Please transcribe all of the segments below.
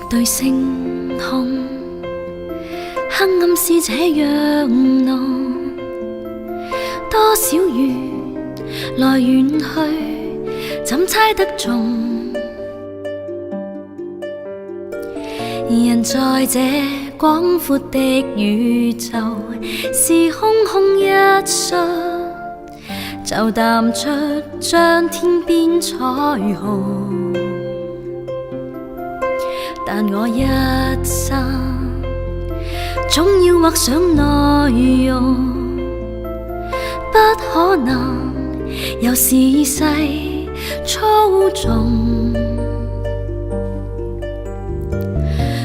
对星空，黑暗是这样浓，多少缘来缘去，怎猜得中？人在这广阔的宇宙，是空空一瞬，就淡出像天边彩虹。但我一生總要畫上內容，不可能由時勢操縱。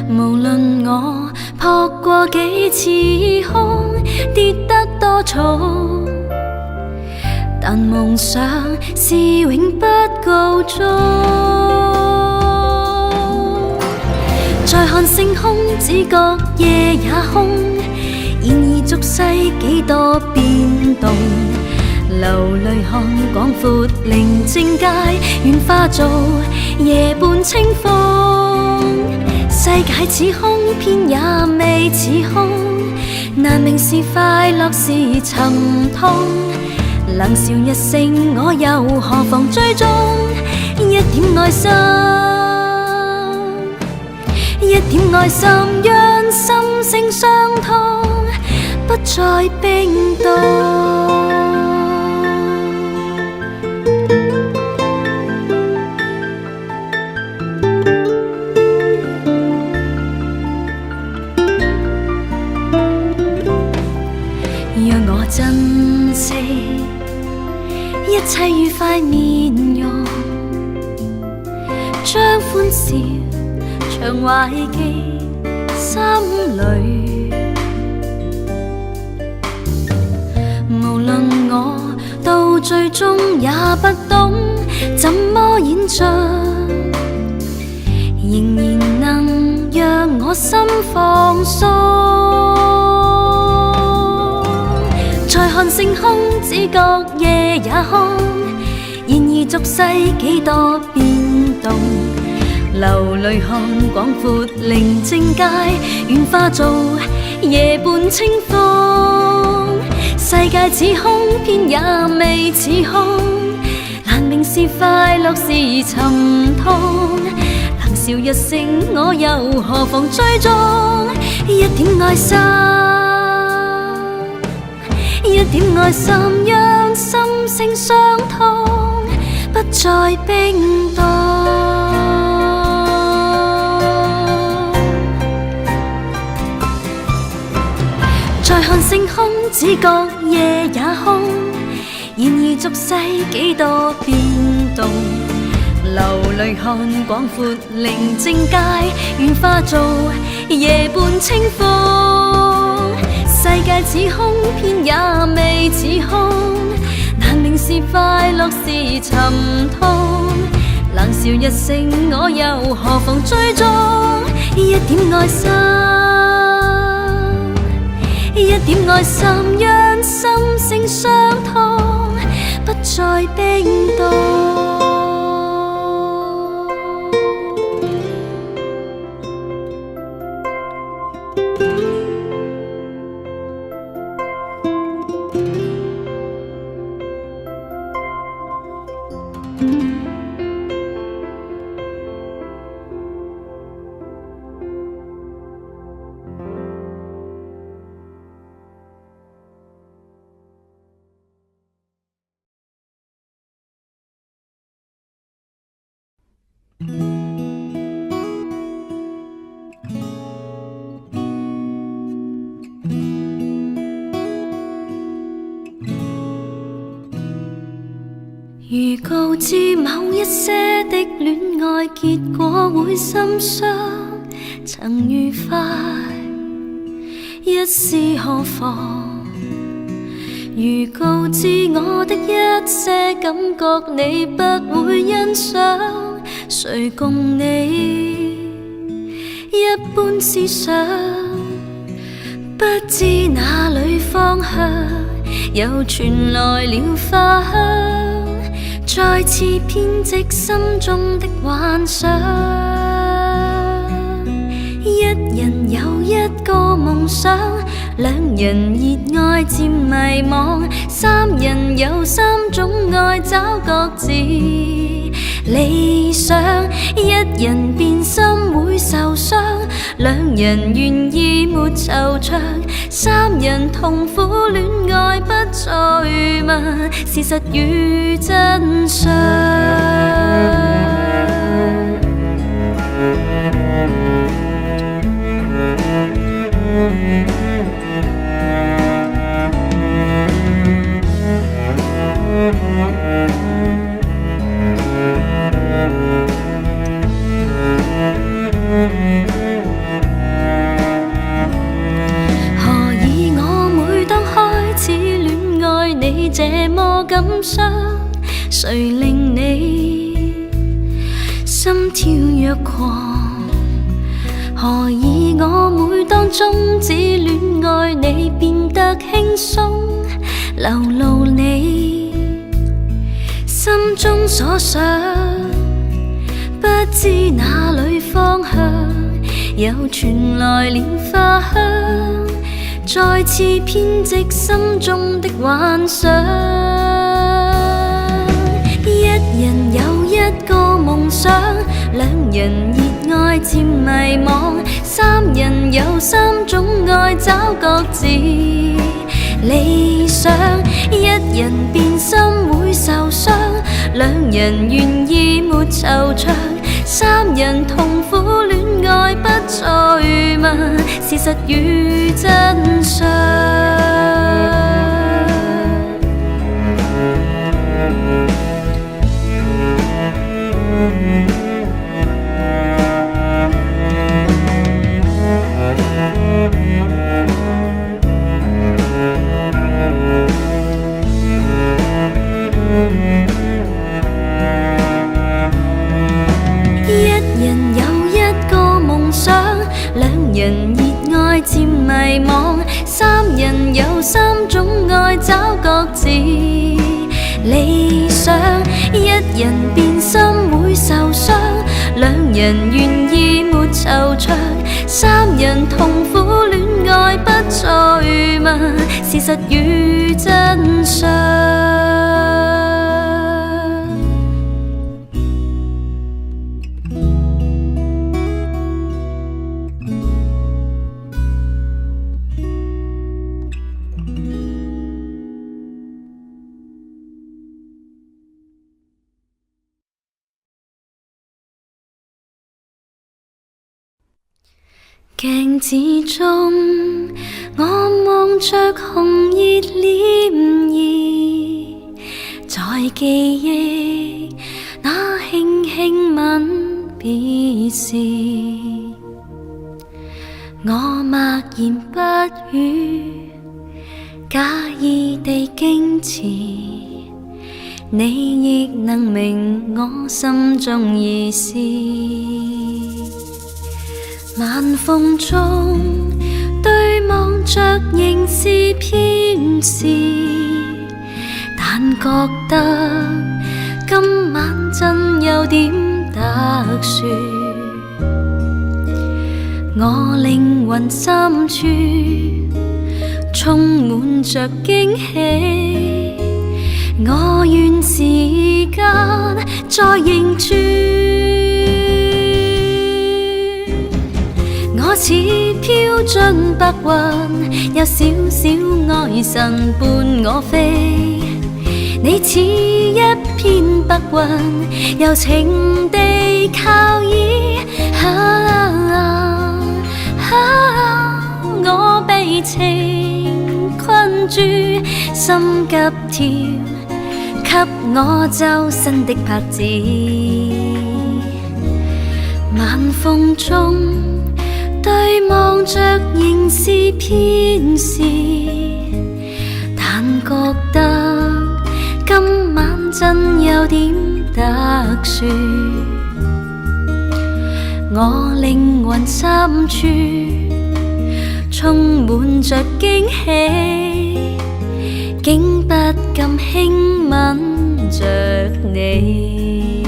無論我撲過幾次空，跌得多重，但夢想是永不告終。再看星空，只覺夜也空，然而俗世幾多變動，流淚看廣闊寧靜街，願化做夜半清風。世界似空，偏也未似空，難明是快樂是沉痛。冷笑一聲，我又何妨追蹤一點愛心。一點愛心，讓心聲相通，不再冰凍。讓我珍惜一切愉快面容，將歡笑常懷記心裏。無論我到最終也不懂怎麼演進，仍然能讓我心放鬆。再看星空，只覺夜也空，然而俗世幾多變動。流淚看廣闊寧靜街，願化做夜半清風。世界似空，偏也未似空，難明是快樂是沉痛。冷笑一聲，我又何妨追蹤一點愛心。一點愛心，讓心聲相通，不再冰凍。再看星空，只覺夜也空，然而俗世幾多變動。流淚看廣闊寧靜街，願化做夜半清風。世界似空，偏也未似空，難明是快樂是沉痛。冷笑一聲，我又何妨追蹤一點愛心。一點愛心，讓心聲相通，不再冰凍。如告知某一些的戀愛結果會心傷，曾愉快一試何妨？如告知我的一些感覺你不會欣賞，誰共你一般思想？不知哪裏方向又傳來了花香，再次編織心中的幻想。一人有一個夢想，兩人熱愛漸迷惘，三人有三種愛找各自理想，一人變心會受傷，兩人願意沒惆悵，三人痛苦戀愛不再問事實與真相。何以我每當開始戀愛你這麼感傷？誰令你心跳若狂？何以我每當終止戀愛你變得輕鬆？流露你心中所想，不知哪裏方向，又傳來蓮花香，再次編織心中的幻想。一人有一個夢想，兩人熱愛漸迷惘，三人有三種愛找各自理想，一人變心會受傷，兩人願意沒惆悵，三人痛苦戀愛不再問事實與真相。人熱愛漸迷惘，三人有三種愛找各自理想，一人變心會受傷，兩人願意沒惆悵，三人痛苦戀愛不再問事實與真相。鏡子中，我望着紅熱臉兒，在記憶那輕輕吻別時，我默然不語，假意地矜持，你亦能明我心中意思。晚風中對望着仍是偏視，但覺得今晚真有點特殊。我靈魂深處充滿着驚喜，我願時間再凝住。我似飄進白雲，有小小愛神伴我飛。你似一片白雲，柔情地靠倚。我被情困住，心急跳，給我周身的拍子。晚風中對望着仍是偏視，但覺得今晚真有點特殊。我靈魂深處充滿着驚喜，竟不禁輕吻着你。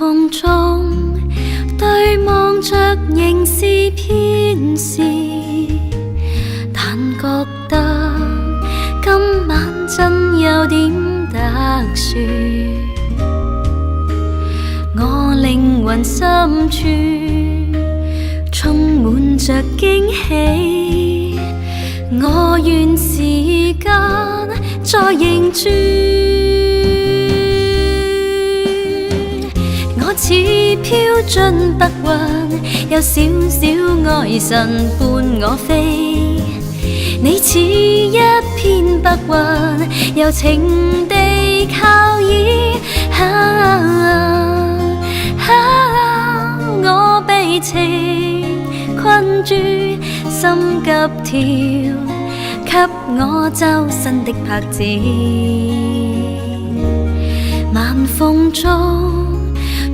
縫中對望着仍是偏視，但覺得今晚真有點特殊。我靈魂深處充滿着驚喜，我願時間再凝住。我似飄進白雲，有少少愛神伴我飛。你似一片白雲，柔情地靠倚。我被情困住，心急跳，給我周身的拍子。晚風中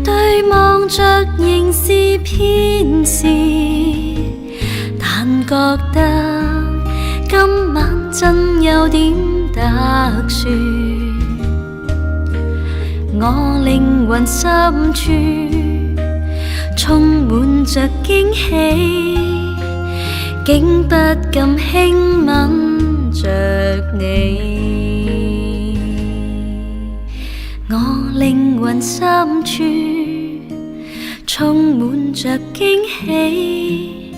對望着仍是偏視，但覺得今晚真有點特殊。我靈魂深處充滿着驚喜，竟不敢輕吻着你。我靈魂深處充滿着驚喜，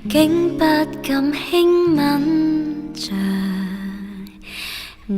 竟不敢輕吻着你。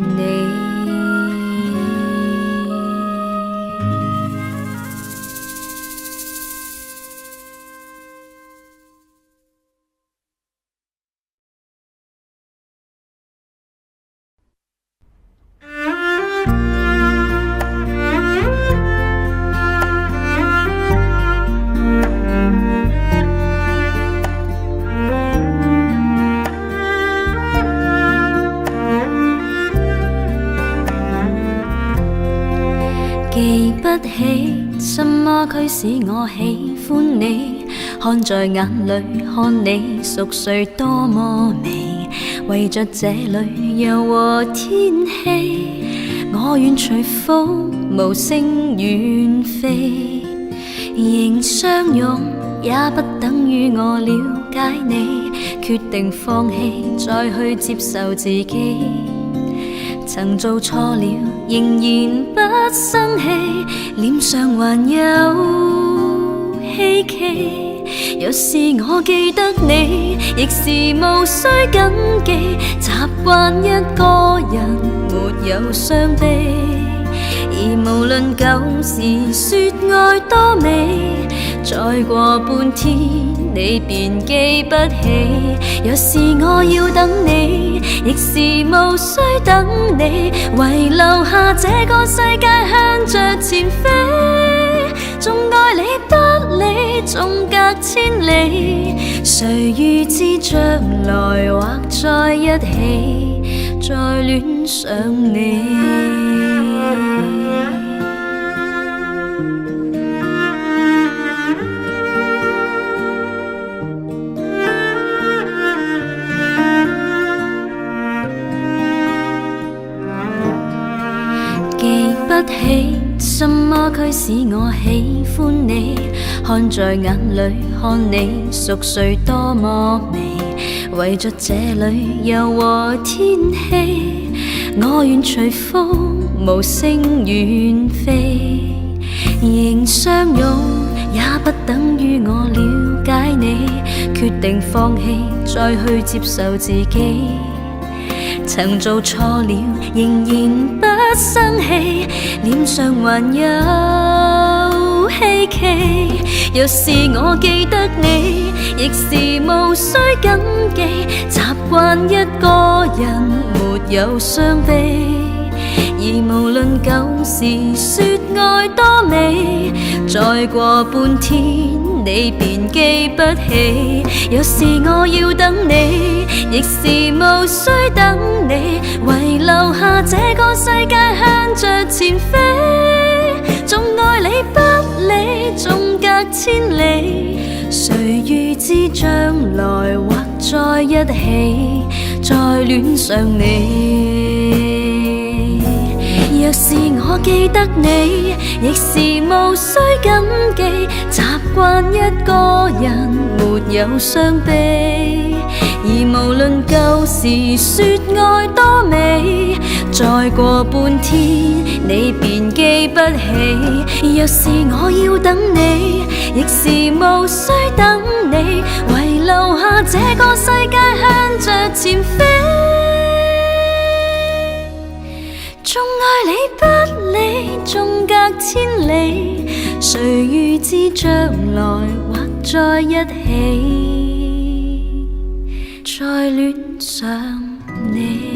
記不起什麼驅使我喜歡你，看在眼裏看你熟睡多麼美，為着這裏柔和天氣，我願隨風無聲遠飛。仍相擁也不等於我了解你，決定放棄再去接受自己。曾做錯了，仍然不生氣，臉上還有希冀。若是我記得你，亦是無需緊記，習慣一個人沒有傷悲。而無論舊時說愛多美，再過半天你便記不起。若是我要等你，亦是無需等你，遺留下這個世界向着前飛。縱愛你不理，縱隔千里，誰預知將來或在一起，再戀上你。記不起什麼驅使我喜歡你，看在眼裏看你熟睡多麼美，為着這裏柔和天氣，我願隨風無聲遠飛。仍相擁也不等於我了解你，決定放棄再去接受自己。曾做錯了，仍然不生氣，臉上還有希冀。若是我記得你，亦是無需緊記，習慣一個人沒有傷悲。而無論舊時說愛多美，再過半天你便記不起。若是我要等你，亦是無需等你，遺留下這個世界向着前飛。縱愛你不理，縱隔千里，誰預知將來或在一起，再戀上你。若是我記得你，亦是無需緊記，習慣一個人沒有傷悲。而無論舊時說愛多美，再過半天你便記不起。若是我要等你，亦是無需等你，遺留下這個世界向着前飛。縱愛你不理，縱隔千里，誰預知將來或在一起，再戀上你。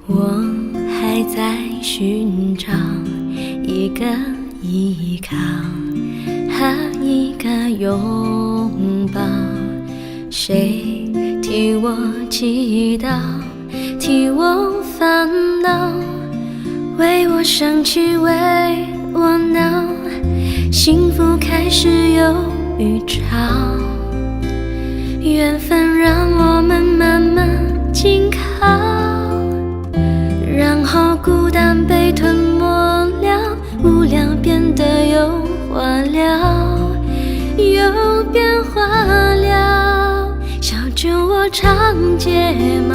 我还在寻找一个依靠和一个拥抱，谁替我祈祷，替我烦恼，为我生气，为我闹，幸福开始有预兆，缘分让我们慢慢紧靠，然后孤单被吞没了，无聊变得有话聊，有变化了。小酒窝长睫毛，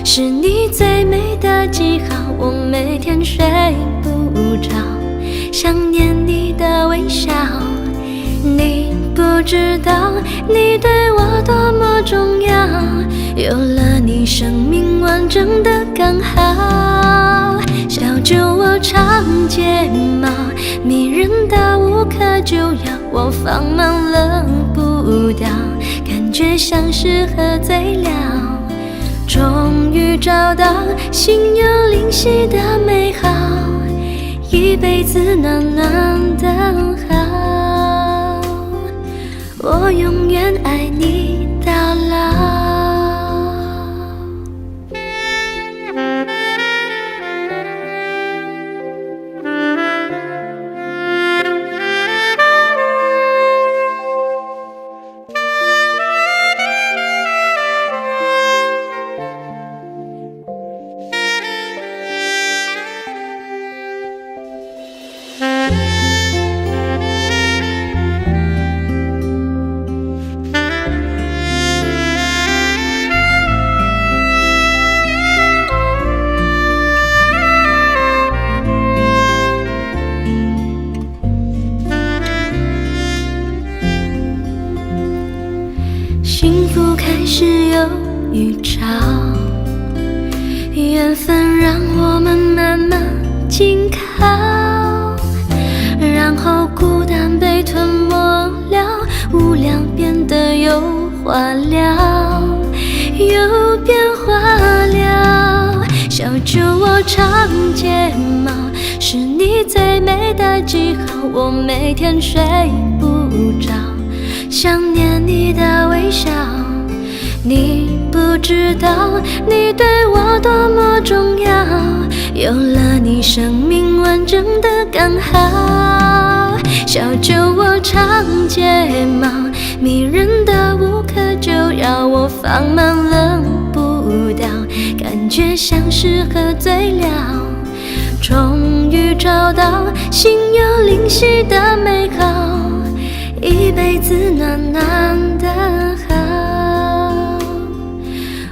是你最美的记号，我每天睡不着，想念你的微笑。你不知道你对我多么重要，有了你生命完整的刚好。小酒窝长睫毛，迷人的无可救药，我放慢了步调，感觉像是喝醉了。终于找到心有灵犀的美好，一辈子暖暖的好，我永远爱你到老。幸福开始有预兆，缘分让我们慢慢紧靠，然后孤单被吞没了，无聊变得有话聊，有变化了。小酒窝长睫毛，是你最美的记号，我每天睡不着，想念你的微笑。你不知道你对我多么重要，有了你生命完整的刚好。小酒窝长睫毛，迷人的无可救药，我放慢了步调，感觉像是喝醉了。终于找到心有灵犀的美好，一辈子暖暖的好，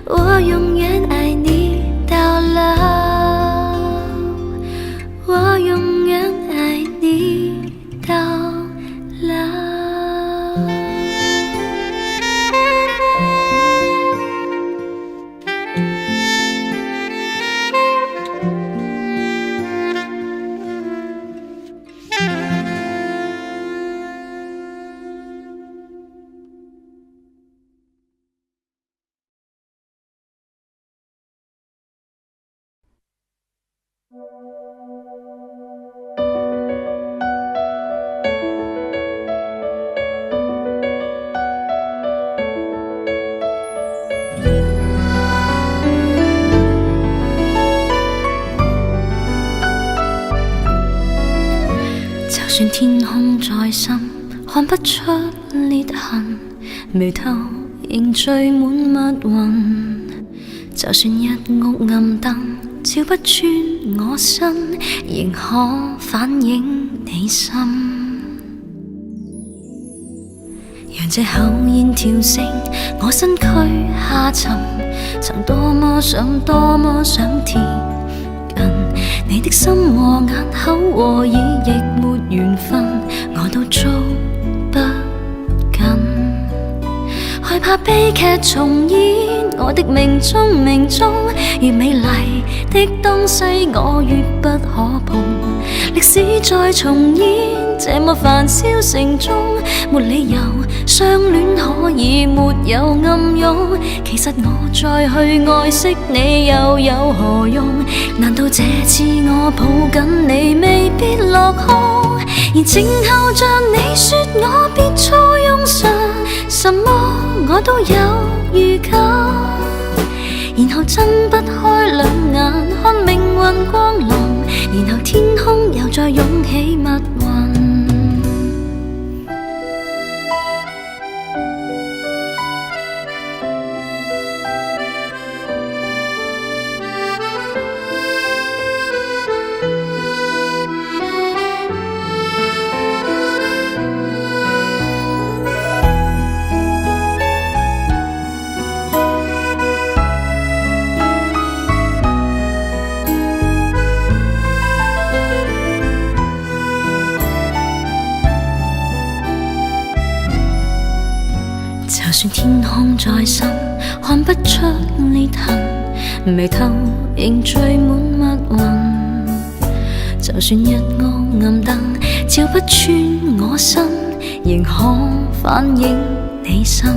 我永远爱你到老，我永远爱你到老。算天空再深，看不出裂痕，眉頭仍聚滿密雲。就算一屋暗燈照不穿我身，仍可反映你心。讓這口煙跳升我身軀下沉，曾多麼想多麼想貼近你的心和眼口和耳，亦沒緣分，我都捉不緊。害怕悲劇重演，我的命中越美麗的東西我越不可碰。歷史再重演，這麼繁囂城中，沒理由相戀可以沒有暗湧。其實我再去愛惜你又有何用？難道這次我抱緊你未必落空？而靜候着你說我別錯用神，什麼我都有預感，然後睜不開兩眼看命運光臨，然後天空又再湧起密雲。就算天空再深，看不出裂痕，眉頭仍聚滿密雲。就算一屋暗燈照不穿我身，仍可反映你心。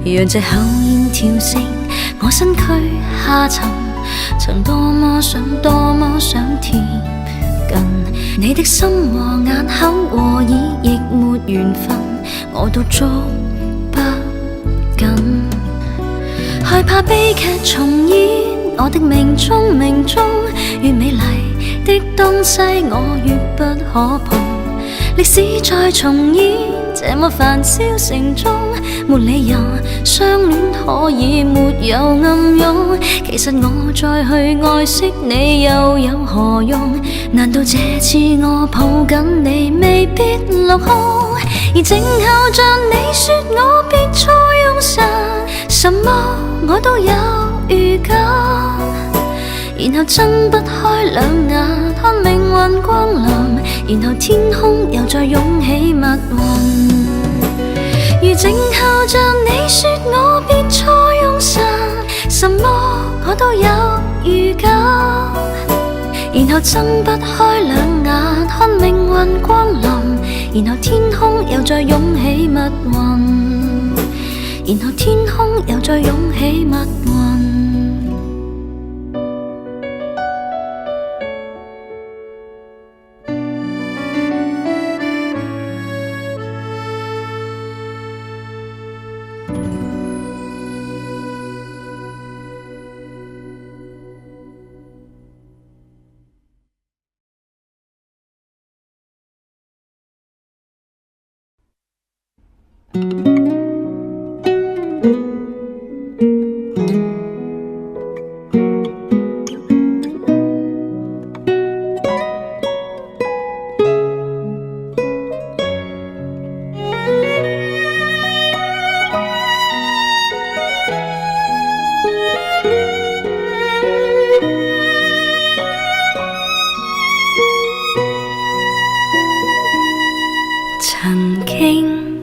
讓這口煙跳升我身軀下沉，曾多麼想貼近你的心和眼口和耳，亦沒緣分，我都捉不緊。害怕悲劇重演，我的命中越美麗的東西我越不可碰。歷史再重演，這麼繁囂城中，沒理由相戀可以沒有暗湧。其實我再去愛惜你又有何用？難道這次我抱緊你未必落空？而靜候着你說我別錯用神，什麼我都有預感，然後睜不開兩眼看命運光臨，然後天空又再湧起密雲。如靜候着你說我別錯用神，什麼我都有預感，然後睜不開兩眼看命運光臨，然後天空又再湧起密雲，然後天空又再湧起密雲。曾經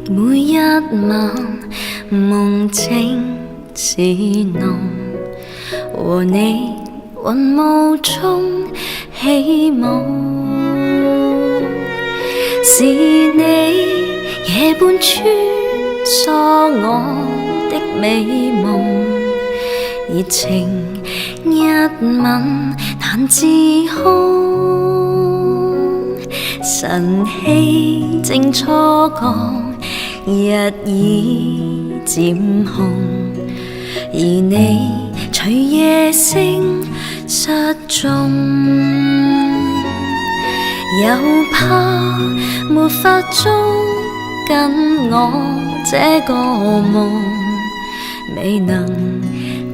每一晚夢境似濃，和你雲霧中起舞，是你夜半穿梭我的美夢，熱情一吻難自控，晨曦正初降，日已漸紅，而你隨夜聲失蹤，又怕沒法捉緊我這個夢，未能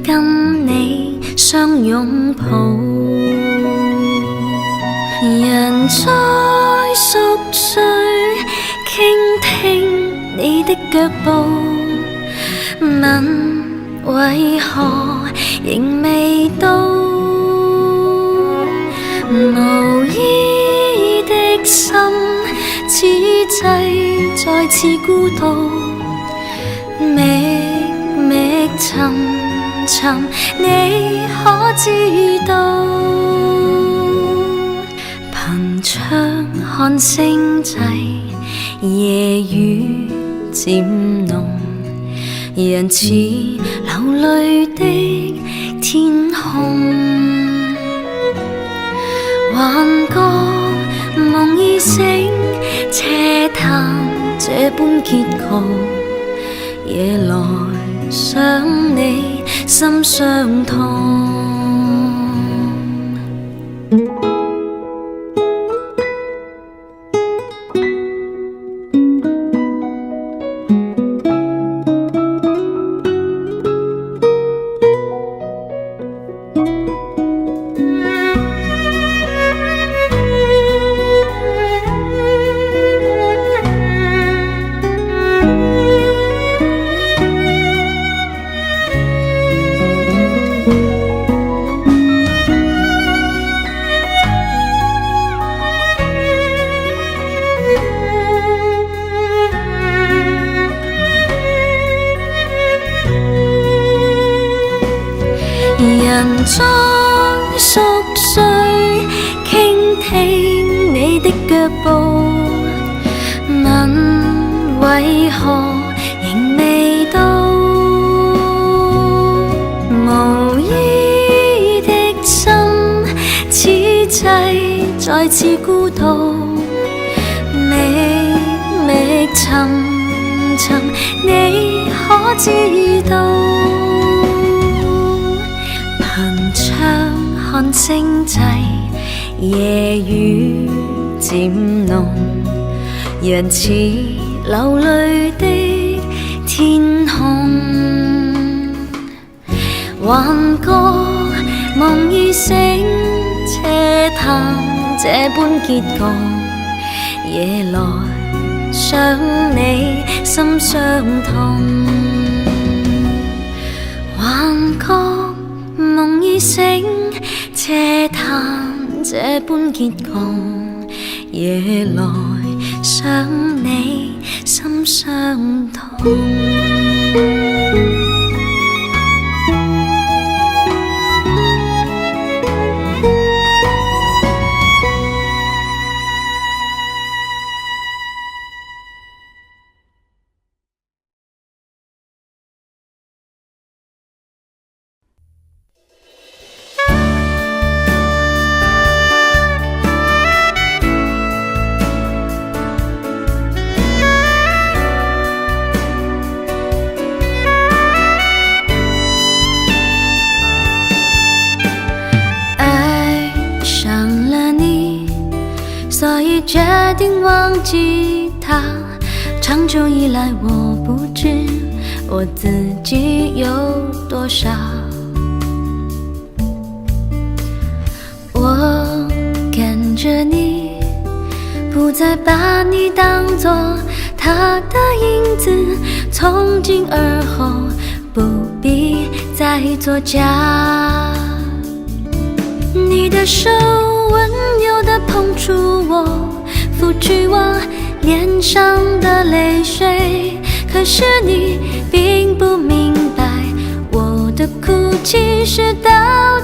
跟你相擁抱。人在熟睡，傾聽你的腳步，問為何仍未到？無依的心，此際再次孤獨，覓覓尋尋，你可知道？憑窗看星際，夜雨漸濃，人似流淚的天空。幻覺夢已醒，斜談這般結局，夜來想你心傷痛。人在熟睡，傾聽你的腳步，問為何仍未到？無依的心，此際再次孤獨，覓覓尋尋，你可知道？看星際，夜雨漸濃，人似流淚的天空。幻覺夢已醒，斜談這般結局，夜來想你心傷痛。幻覺夢已醒，斜談這般結局，夜來想你心傷痛。决定忘记他，长久以来我不知我自己有多傻。我跟着你，不再把你当作他的影子，从今而后不必再作假。你的手温柔地碰触我，拂去我脸上的泪水，可是你并不明白，我的哭泣是到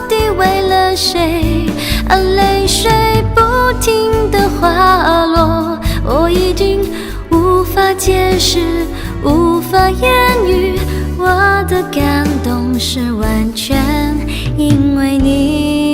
底为了谁，而泪水不停地滑落，我已经无法解释，无法言语，我的感动是完全因为你。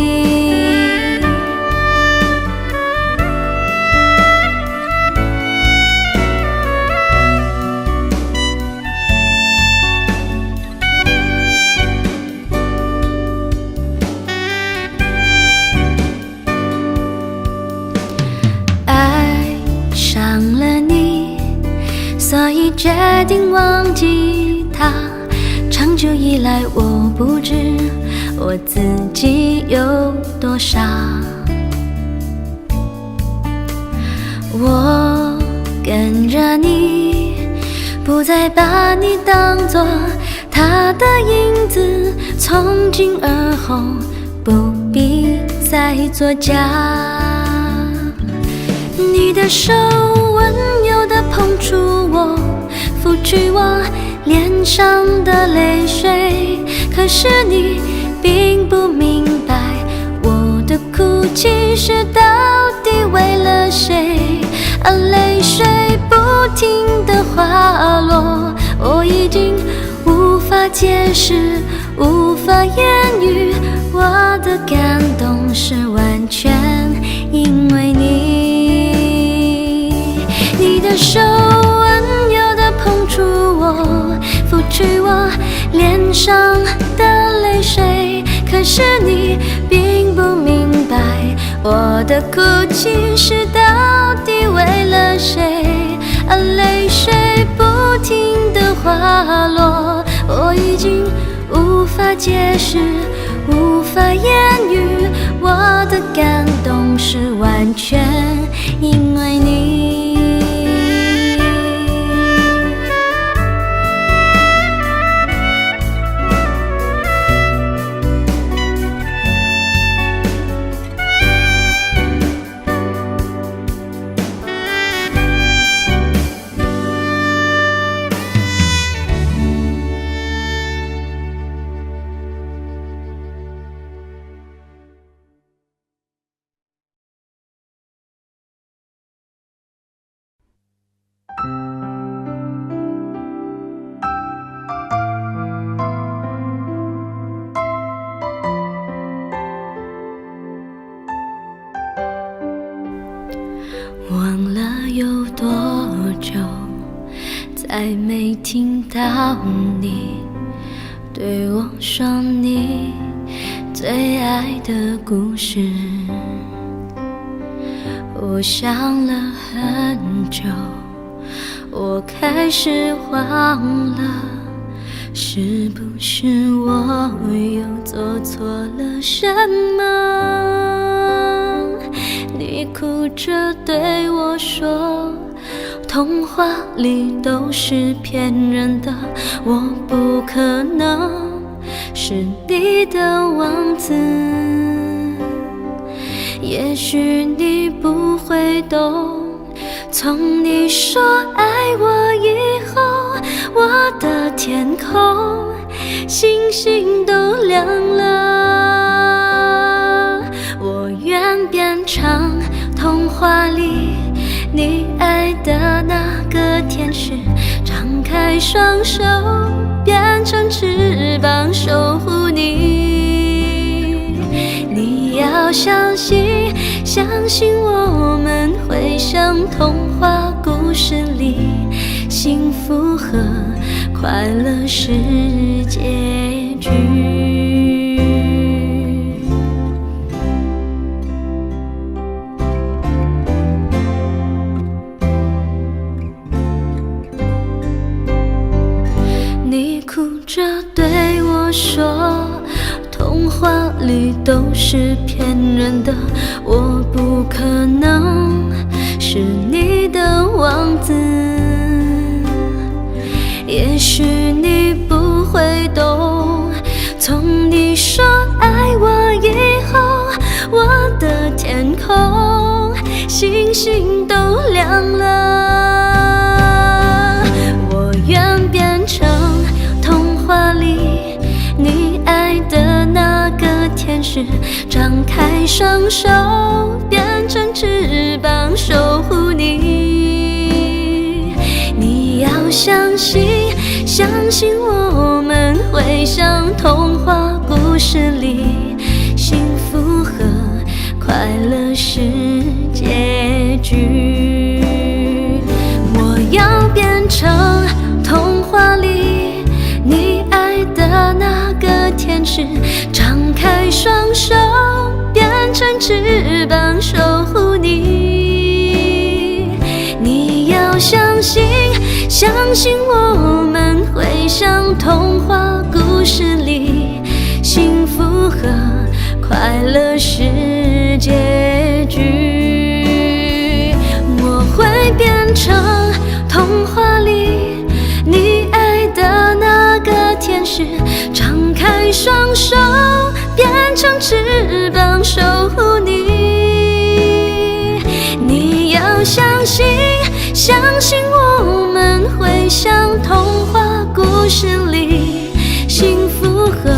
决定忘记他，长久以来我不知我自己有多傻。我跟着你，不再把你当作他的影子，从今而后不必再作假。你的手温柔地碰触我，抚去我脸上的泪水，可是你并不明白我的哭泣是到底为了谁，而泪水不停地滑落，我已经无法解释，无法言语，我的感动是完全因为你。你的手温柔地碰触我，抚去我脸上的泪水，可是你并不明白我的哭泣是到底为了谁，而泪水不停地滑落，我已经无法解释，无法言语，我的感动是完全因为你。忘了有多久，再没听到你对我说你最爱的故事。我想了很久，我开始慌了，是不是我又做错了什么？你哭着对我说，童话里都是骗人的，我不可能是你的王子。也许你不会懂，从你说爱我以后，我的天空星星都亮了。我愿变成童话里你爱的那个天使，张开双手变成翅膀守护你。你要相信，相信我们会像童话故事里，幸福和快乐是结局。你哭着对我说，童话里都是骗人的，我不可能是你的王子。也许你不会懂，从你说爱我以后，我的天空星星都亮了。我愿变成童话里你爱的那个天使，张开双手变成翅膀守护你。你要相信，相信我们会像童话故事里，幸福和快乐是结局。我要变成童话里你爱的那个天使，张开双手变成翅膀守护你。你要相信，相信我们会像童话故事里，幸福和快乐是结局。我会变成童话里你爱的那个天使，张开双手，变成翅膀守护你。你要相信，相信我们会像童话故事里，幸福和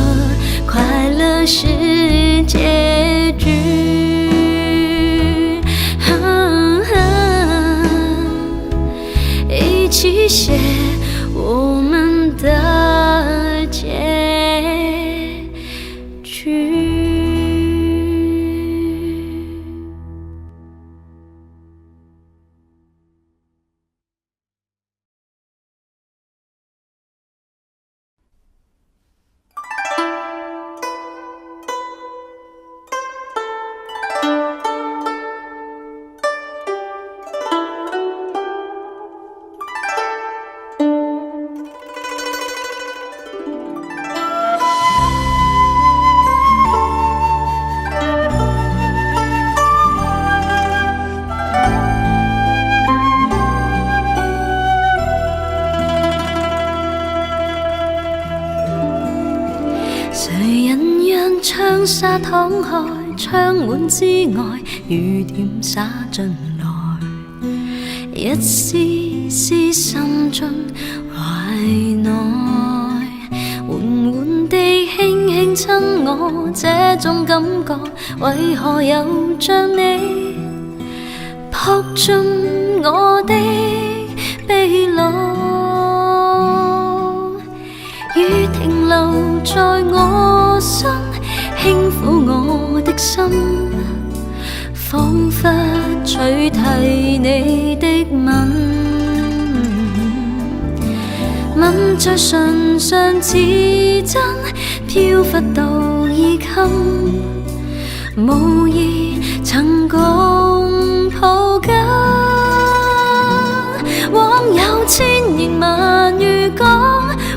快乐是结局。一起写我们的结局。谁人讓長沙躺開，窗門之外雨點灑進來，一絲絲滲進懷內，緩緩地輕輕親我，這種感覺為何又像你撲進我的臂內？雨停留在我身，輕撫我的心，彷彿取替你的吻，吻在唇上似真，飄忽到衣襟，無意曾共抱緊。往有千言萬語講，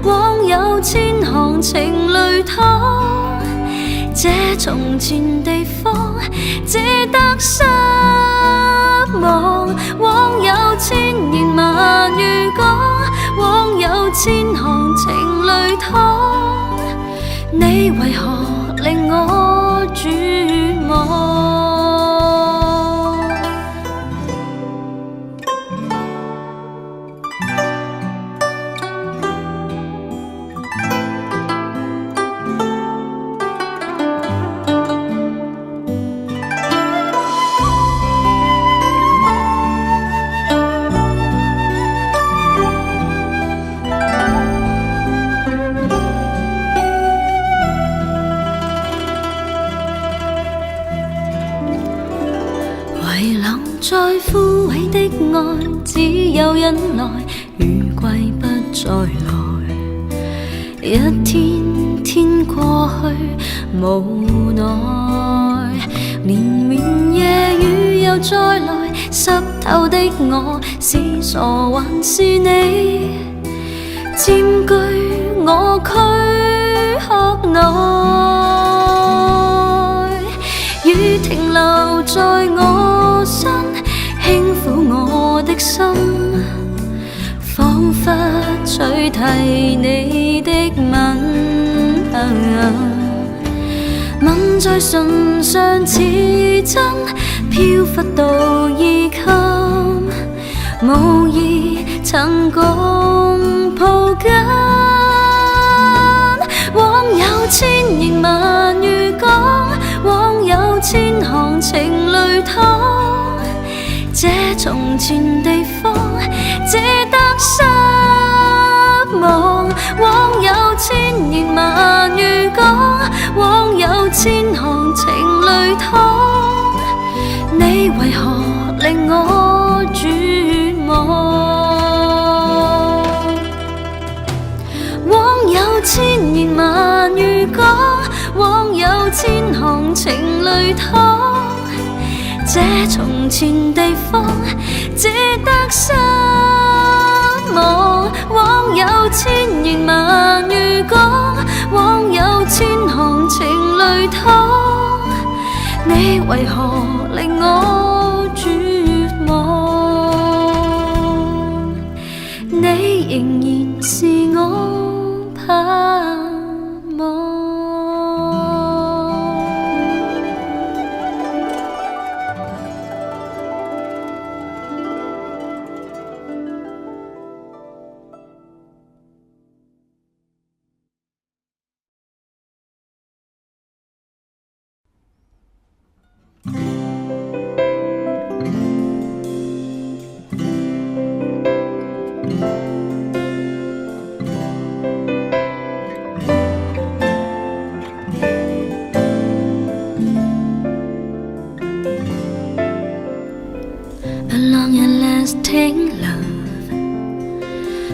往有千行情淚淌，這從前地方值得失望。往有千言萬語講，往有千行情淚淌，你為何令我絕望？遺留在枯萎的愛，只有忍耐，雨季不再來。一天天過去，無奈，連綿夜雨又再來，濕透的我是傻還是你，佔據我軀殼內。雨停留在我身，輕撫我的心，彷彿取替你的吻，吻在唇上似真，飄忽到衣襟，無意曾共抱緊。往有千言萬語講，往有千行情淚淌，這從前地方值得失望。往有千言萬語講，往有千行情淚淌，你為何令我絕望？往有千言萬語講，往有千行情淚淌，這從前地方值得失望。枉有千言萬語講，枉有千行情淚淌，你為何令我絕望？你仍然是我盼望。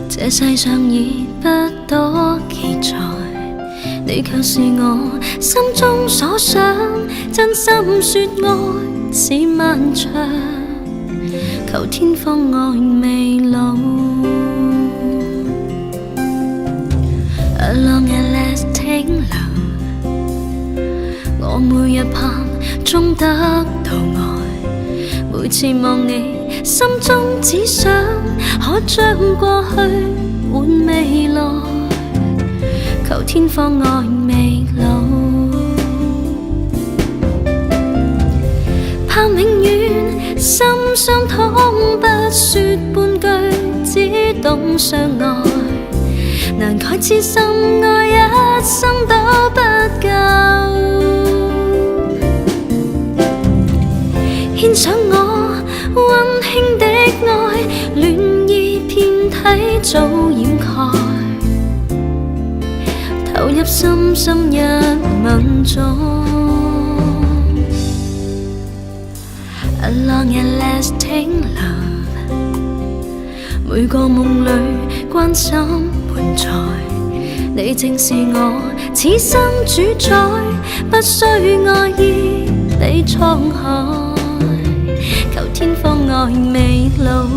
這世上已不多記載，你卻是我心中所想，真心說愛是漫長，求天荒愛未老。A long and lasting love， 我每日盼終得到愛，每次望你心中只想可將過去換未來，求天荒愛未老，盼永遠心相通，不說半句，只懂相愛，難蓋痴心愛一生都不夠，獻上我溫馨的愛，戀意遍體早掩蓋，投入深深一吻中。A long and lasting love， 每個夢裏關心伴在，你正是我此生主宰，不需愛意比滄海，求天荒愛未老。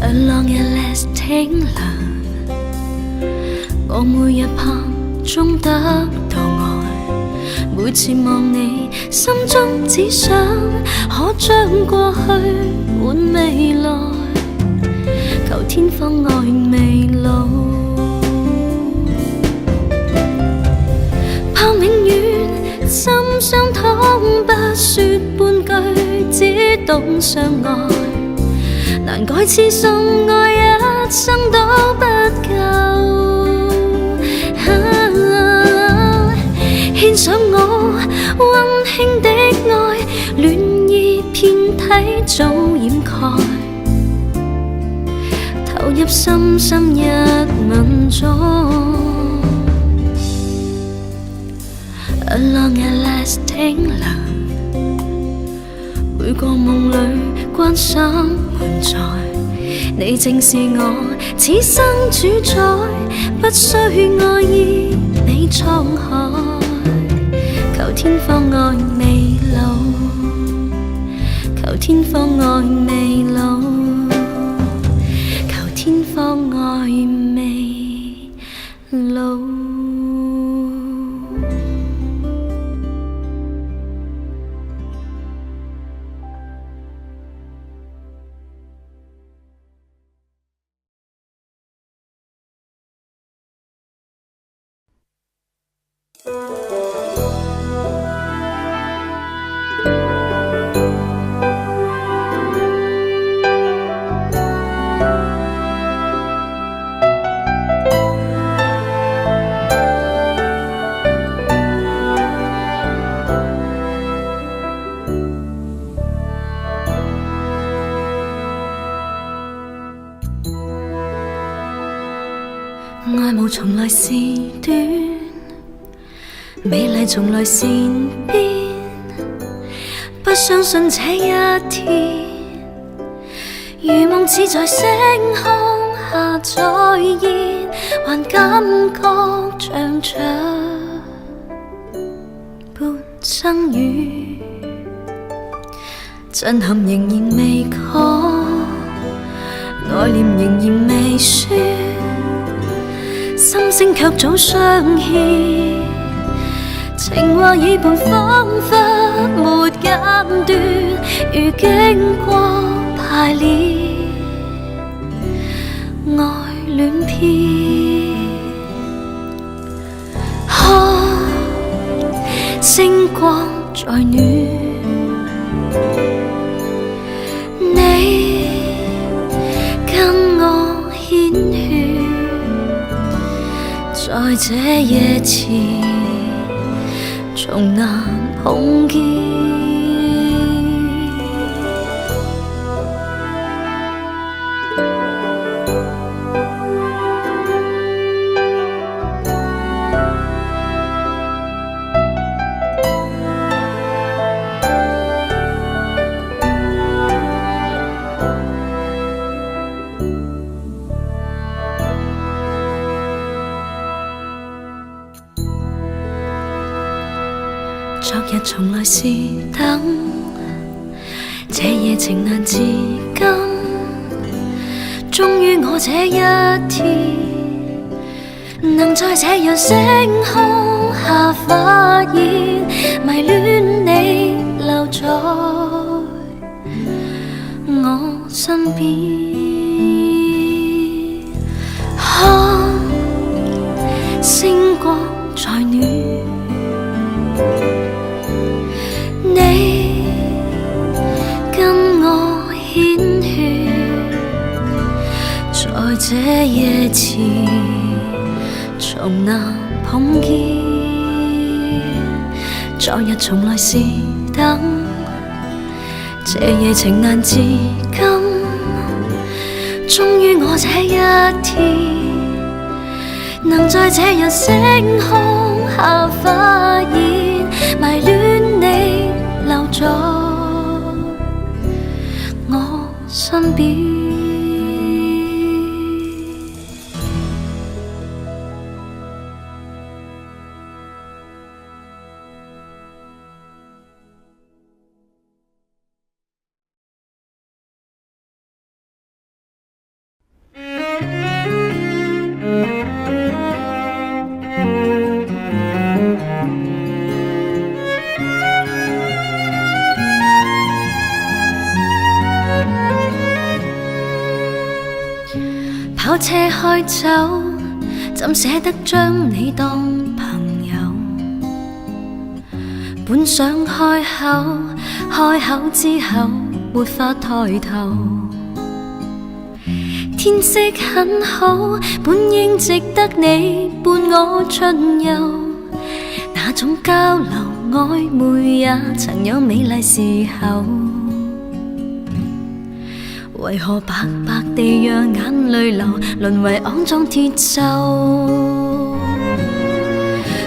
A long and lasting love， 我每日盼終得到愛，每次望你心中只想可將過去換未來，求天荒愛未老，盼永遠心相通，不說半句，只懂相愛，難改痴心愛一生都不夠，獻上我溫馨的愛，戀意遍體早掩蓋，投入深深一吻中。A long and lasting love， 每個夢裏關心伴在，你正是我此生主宰，不需愛意比滄海，求天荒愛未老，求天荒愛未老，求天荒愛未老。愛慕從來是短，美麗從來善變，不相信這一天，如夢似在星空下再現，還感覺長長半生語，震撼仍然未講，愛念仍然未說，心聲卻早相牽，情話已伴彷彿沒間斷，如經過排練，愛戀篇，看星光在暖，你跟我牽血，在這夜前從難碰見。昨日從來是等，這夜情難自禁，終於我這一天，能在這樣星空下發現，迷戀你留在我身邊，看星光在暖，你跟我牽血，在這夜前從難碰見。昨日從來是等，這夜情難自禁，終於我這一天，能在這樣星空下發現，迷戀你留在我身邊。跑車開走，怎捨得將你當朋友？本想開口，開口之後沒法抬頭。天色很好，本應值得你伴我巡遊，那種交流曖昧也曾有美麗時候。為何白白地讓眼淚流，淪為骯髒鐵鏽？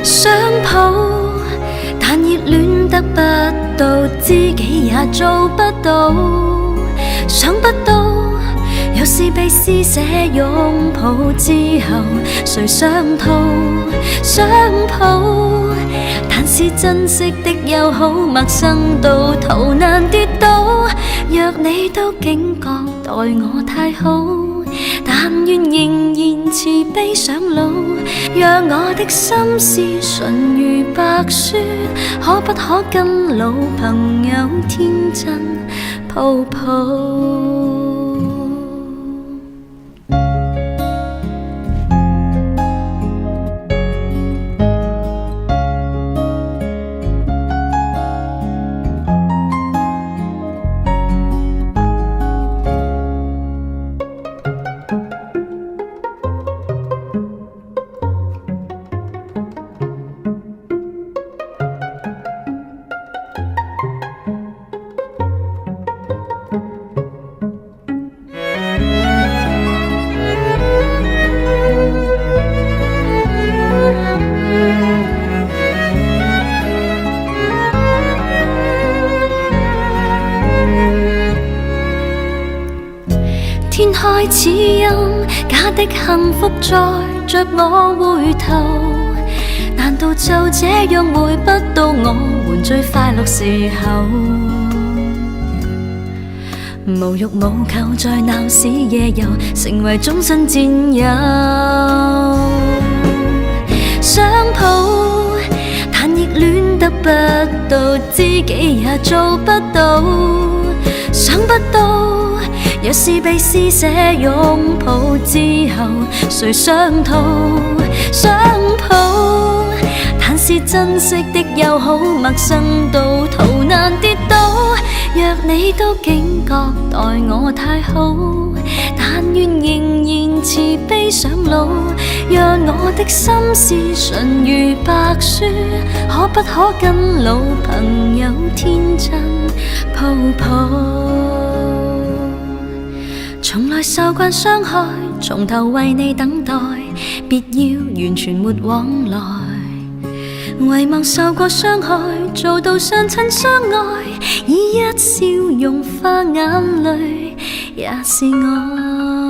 想抱，但熱戀得不到，知己也做不到。想不到，有時被施捨擁抱之後，誰想逃？想抱，但是珍惜的友好，陌生到逃難跌倒。若你都警覺待我太好，但願仍然慈悲上路，讓我的心事純如白雪，可不可跟老朋友天真抱抱？天開始陰，假的幸福載着我回頭。難道就這樣回不到我們最快樂時候？無欲無求，在鬧市夜遊，成為終身戰友。想抱，但亦戀得不到，知己也做不到。想不到，若是被施捨擁抱之後，誰想逃？想抱，但是珍惜的友好，陌生到逃難跌倒。若你都警覺待我太好，但願仍然慈悲上路，讓我的心事純如白雪，可不可跟老朋友天真抱抱？從來受慣傷害，從頭為你等待，別要完全沒往來。遺忘受過傷害，做到相親相愛，以一笑容化眼淚，也是愛。